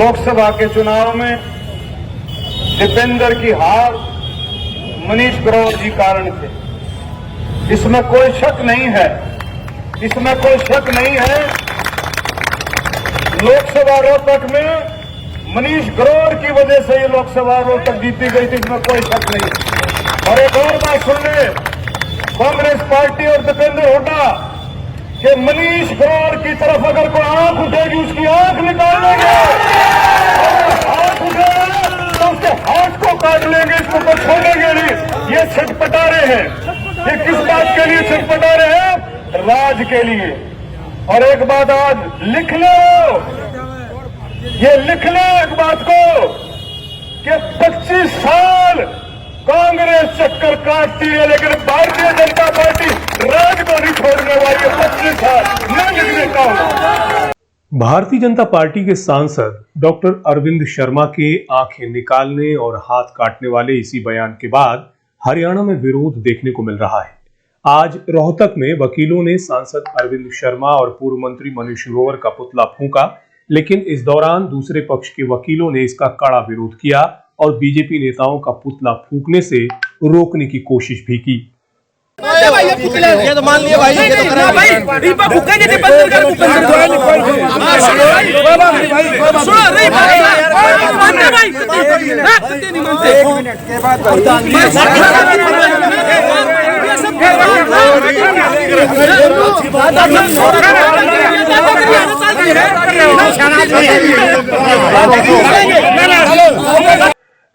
लोकसभा के चुनाव में दीपेंद्र की हार मनीष ग्रोवर जी कारण थे। इसमें कोई शक नहीं है, इसमें कोई शक नहीं है। लोकसभा रोहतक में मनीष ग्रोवर की वजह से ये लोकसभा रोहतक जीती गई थी, इसमें कोई शक नहीं है। और एक और बात सुन ले, कांग्रेस पार्टी और दीपेंद्र हुड्डा कि मनीष ग्रोवर की तरफ अगर कोई आंख उठेगी उसकी आंख निकाल देंगे, हाथ उठेगा तो उसके हाथ को काट लेंगे, इसको तो छोड़ेंगे नहीं। ये छटपटा रहे हैं, ये किस बात के लिए छटपटा रहे हैं? राज के लिए। और एक बात आज लिख लो, ये लिख लो एक बात को कि 25 साल कांग्रेस चक्कर काटती है लेकिन भारतीय जनता पार्टी राज को नहीं छोड़ने वाली है। 25 साल मैं लिख देता हूं। भारतीय जनता पार्टी के सांसद डॉक्टर अरविंद शर्मा के आंखें निकालने और हाथ काटने वाले इसी बयान के बाद हरियाणा में विरोध देखने को मिल रहा है। आज रोहतक में वकीलों ने सांसद अरविंद शर्मा और पूर्व मंत्री मनीष ग्रोवर का पुतला फूंका, लेकिन इस दौरान दूसरे पक्ष के वकीलों ने इसका कड़ा विरोध किया और बीजेपी नेताओं का पुतला फूंकने से रोकने की कोशिश भी की। ये तो मान लिया भाई, ये तो करा भाई, इनपा भूखा नहीं बंद कर सुनो रे भाई, मानते भाई, मानते नहीं मानते। एक मिनट के बाद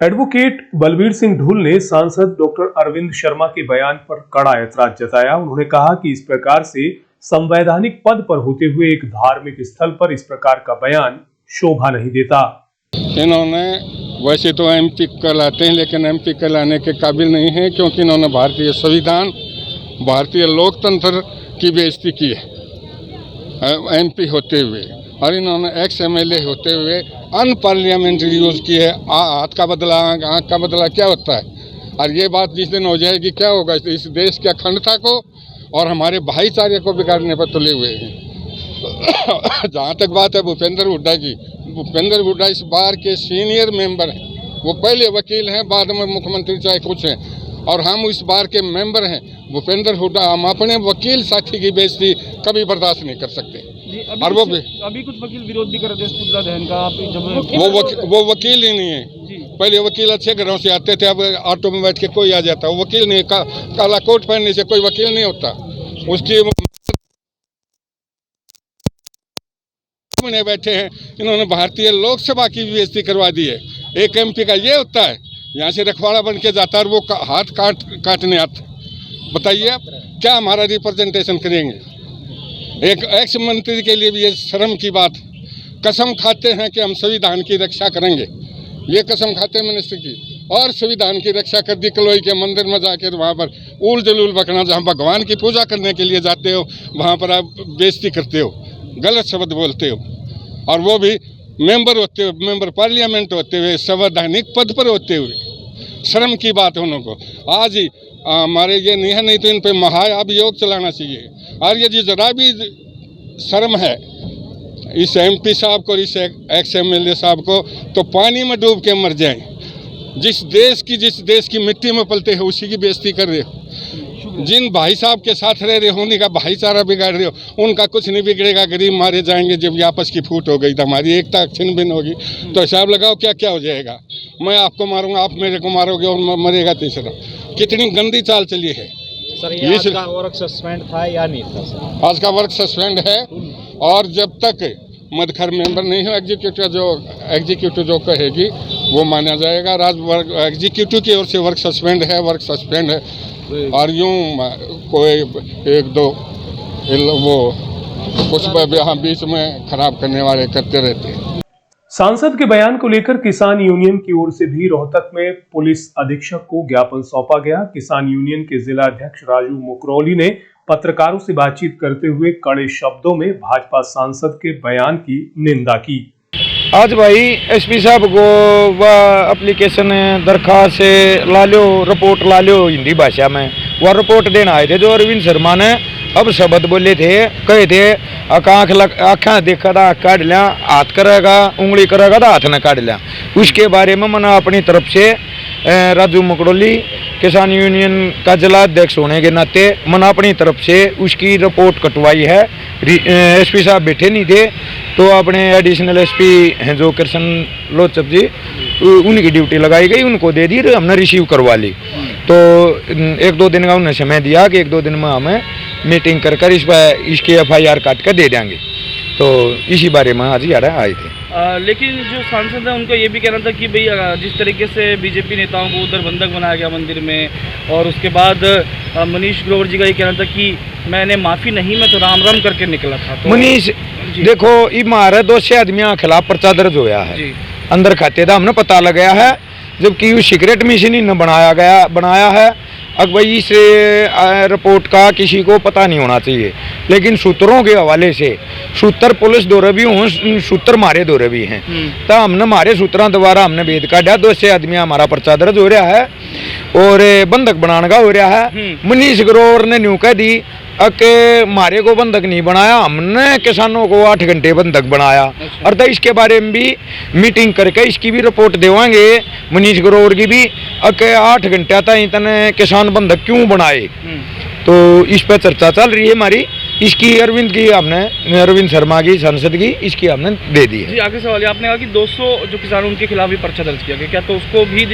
एडवोकेट बलबीर सिंह ढुल ने सांसद डॉक्टर अरविंद शर्मा के बयान पर कड़ा ऐतराज जताया। उन्होंने कहा कि इस प्रकार से संवैधानिक पद पर होते हुए एक धार्मिक स्थल पर इस प्रकार का बयान शोभा नहीं देता। इन्होंने वैसे तो एमपी कहलाते हैं लेकिन एमपी कहलाने के काबिल नहीं है, क्योंकि इन्होंने भारतीय संविधान, भारतीय लोकतंत्र की बेइज्जती की है एमपी होते हुए, और इन्होंने एक्स एमएलए होते हुए अनपार्लियामेंट्री यूज़ की है। हाथ का बदला आँख का बदला क्या होता है? और ये बात जिस दिन हो जाएगी क्या होगा? इस देश की अखंडता को और हमारे भाईचारे को बिगाड़ने पर तुले हुए हैं। जहाँ तक बात है भूपेंद्र हुड्डा की, भूपेंद्र हुड्डा इस बार के सीनियर मेंबर हैं। वो पहले वकील हैं, बाद में मुख्यमंत्री चाहे कुछ हैं, और हम इस बार के मेंबर हैं। भूपेंद्र हुड्डा, हम अपने वकील साथी की बेइज्जती कभी बर्दाश्त नहीं कर सकते। और वो भी अभी कुछ वकील विरोध भी कर रहे थे पुतला दहन का। वो वकील ही नहीं है। पहले वकील अच्छे घरों से आते थे, अब ऑटो में बैठ के कोई आ जाता है। वो वकील नहीं, काला कोट पहनने से कोई वकील नहीं होता। उसकी बैठे हैं, इन्होंने भारतीय लोकसभा की बेइज्जती करवा दी है। एक एमपी का ये होता है, यहाँ से रखवाड़ा बन के जाता है और वो हाथ काटने आता। बताइए आप क्या हमारा रिप्रेजेंटेशन करेंगे? एक एक्स मंत्री के लिए भी ये शर्म की बात। कसम खाते हैं कि हम संविधान की रक्षा करेंगे, ये कसम खाते हैं मिनिस्टर की, और संविधान की रक्षा कर दी। कलोई के मंदिर में जाकर वहाँ पर उल जलूल बकना, जहाँ भगवान की पूजा करने के लिए जाते हो, वहाँ पर आप बेइज्जती करते हो, गलत शब्द बोलते हो, और वो भी मेंबर होते हुए, मेंबर पार्लियामेंट होते हुए, संवैधानिक पद पर होते हुए। शर्म की बात है उनको। आज ही हमारे ये नहीं है, नहीं तो इन पे महाअभियोग चलाना चाहिए। और ये जरा भी शर्म है इस एमपी साहब को और इस एक्स एमएलए साहब को, तो पानी में डूब के मर जाएं। जिस देश की मिट्टी में पलते हो उसी की बेइज्जती कर रहे हो। जिन भाई साहब के साथ रह रहे हो उन्हीं का भाईचारा बिगाड़ रहे हो। उनका कुछ नहीं बिगड़ेगा, गरीब मारे जाएंगे। जब आपस की फूट हो गई तो हमारी एकता छिन्न भिन्न होगी, तो हिसाब लगाओ क्या क्या हो जाएगा। मैं आपको मारूंगा, आप मेरे को मारोगे, और मरेगा तीसरा। कितनी गंदी चाल चली है। सर, ये आज का वर्क सस्पेंड था या नहीं था सर? आज का वर्क सस्पेंड है, और जब तक मदखर मेंबर नहीं हो एग्जीक्यूटिव जो कहेगी वो माना जाएगा। एग्जीक्यूटिव की ओर से वर्क सस्पेंड है। और यूँ कोई एक दो वो कुछ बीच में खराब करने वाले करते रहते हैं। सांसद के बयान को लेकर किसान यूनियन की ओर से भी रोहतक में पुलिस अधीक्षक को ज्ञापन सौंपा गया। किसान यूनियन के जिला अध्यक्ष राजू मुकरौली ने पत्रकारों से बातचीत करते हुए कड़े शब्दों में भाजपा सांसद के बयान की निंदा की। आज भाई एसपी साहब को वह एप्लीकेशन दरखास्त ला लो, रिपोर्ट ला लो हिंदी भाषा में। वह रिपोर्ट देना आए थे जो अरविंद शर्मा ने अब शब्द बोले थे, कहे थे आँखा देखा था आँख काट लिया, हाथ करेगा उंगली करेगा तो हाथ न काट लिया। उसके बारे में मैंने अपनी तरफ से राजू मकड़ोली किसान यूनियन का जिला अध्यक्ष होने के नाते मैंने अपनी तरफ से उसकी रिपोर्ट कटवाई है। एसपी साहब बैठे नहीं थे तो अपने एडिशनल एसपी हैं जो कृष्ण लोचप जी, उनकी ड्यूटी लगाई गई, उनको दे दी, हमने रिसीव करवा ली। तो 1-2 दिन का उन्हें समय दिया कि 1-2 दिन में हमें मीटिंग कर कर इसकी FIR काट कर दे देंगे। तो इसी बारे में आज यार आए थे। लेकिन जो सांसद है उनका ये भी कहना था कि भाई जिस तरीके से बीजेपी नेताओं को उधर बंधक बनाया गया मंदिर में, और उसके बाद मनीष ग्रोवर जी का ये कहना था कि मैंने माफ़ी नहीं, मैं तो राम राम करके निकला था। तो मनीष देखो, ये मारे 200 आदमियों के खिलाफ पर्चा दर्ज होया है, अंदर खाते था, हमने पता लगाया है, जबकि वो सीक्रेट मिशन ही न बनाया है। अब भाई इस रिपोर्ट का किसी को पता नहीं होना चाहिए, लेकिन सूत्रों के हवाले से सूत्र पुलिस दौरे भी हों, सूत्र मारे दौरे भी हैं, तो हमने मारे सूत्रों द्वारा हमने भेद काटा। 200 आदमी हमारा पर्चा दर्ज हो रहा है और बंधक बनाने का हो रहा है। मनीष ग्रोवर ने न्यू कह दी कि मारे को बंधक नहीं बनाया, हमने किसानों को 8 घंटे बंधक बनाया। और तो इसके बारे में भी मीटिंग करके इसकी भी रिपोर्ट देवांगे मनीष ग्रोवर की भी, कि 8 घंटे तक इतने किसान बंधक क्यों बनाए। तो इस पर चर्चा चल रही है हमारी। इसकी अरविंद शर्मा की सांसद की इसकी हमने दे दी है। जी, आगे सवाल आपने कहा कि 200 जो किसान उनके खिलाफ भी पर्चा दर्ज किया गया, क्या तो उसको भी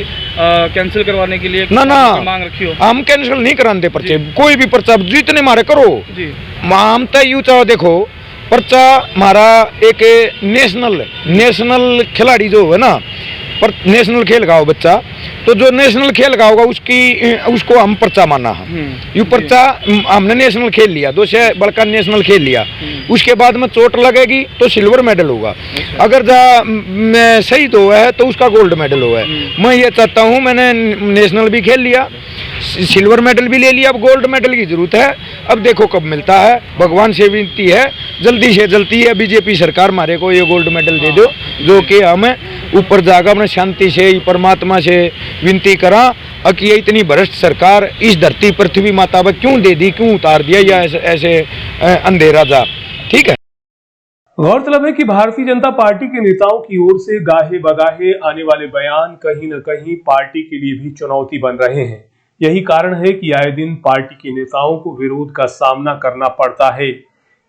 कैंसिल करवाने के लिए ना मांग रखी हो? हम कैंसिल नहीं कराते पर्चे, कोई भी पर्चा जितने मारे करो जी। हम तो यूँ चाहो, देखो पर्चा हमारा एक नेशनल खिलाड़ी जो है ना, पर नेशनल खेल का हो बच्चा, तो जो नेशनल खेल का होगा उसको हम पर्चा माना है। यू पर्चा हमने नेशनल खेल लिया, 200 बड़का नेशनल खेल लिया, उसके बाद में चोट लगेगी तो सिल्वर मेडल होगा, अगर सही तो है तो उसका गोल्ड मेडल होगा। मैं ये चाहता हूँ, मैंने नेशनल भी खेल लिया, सिल्वर मेडल भी ले लिया, अब गोल्ड मेडल की जरूरत है। अब देखो कब मिलता है, भगवान से विनती है जल्दी से जल्दी है बीजेपी सरकार हमारे को ये गोल्ड मेडल दे दो, जो कि हमें ऊपर जाकर अपने शांति से परमात्मा से विनती करा कि ये इतनी भ्रष्ट सरकार इस धरती पृथ्वी माता पर क्यों दे दी, क्यों उतार दिया, या ऐसे अंधेरा जा। ठीक है। गौरतलब है कि भारतीय जनता पार्टी के नेताओं की ओर से गाहे बगाहे आने वाले बयान कहीं न कहीं पार्टी के लिए भी चुनौती बन रहे हैं। यही कारण है कि आए दिन पार्टी के नेताओं को विरोध का सामना करना पड़ता है।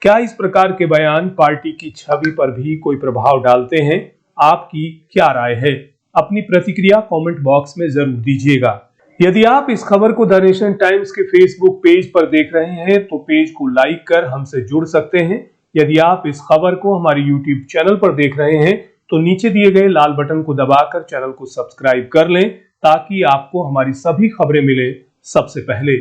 क्या इस प्रकार के बयान पार्टी की छवि पर भी कोई प्रभाव डालते हैं? आपकी क्या राय है? अपनी प्रतिक्रिया कमेंट बॉक्स में जरूर दीजिएगा। यदि आप इस खबर को द नेशन टाइम्स के फेसबुक पेज पर देख रहे हैं तो पेज को लाइक कर हमसे जुड़ सकते हैं। यदि आप इस खबर को हमारे YouTube चैनल पर देख रहे हैं तो नीचे दिए गए लाल बटन को दबाकर चैनल को सब्सक्राइब कर लें, ताकि आपको हमारी सभी खबरें मिले सबसे पहले।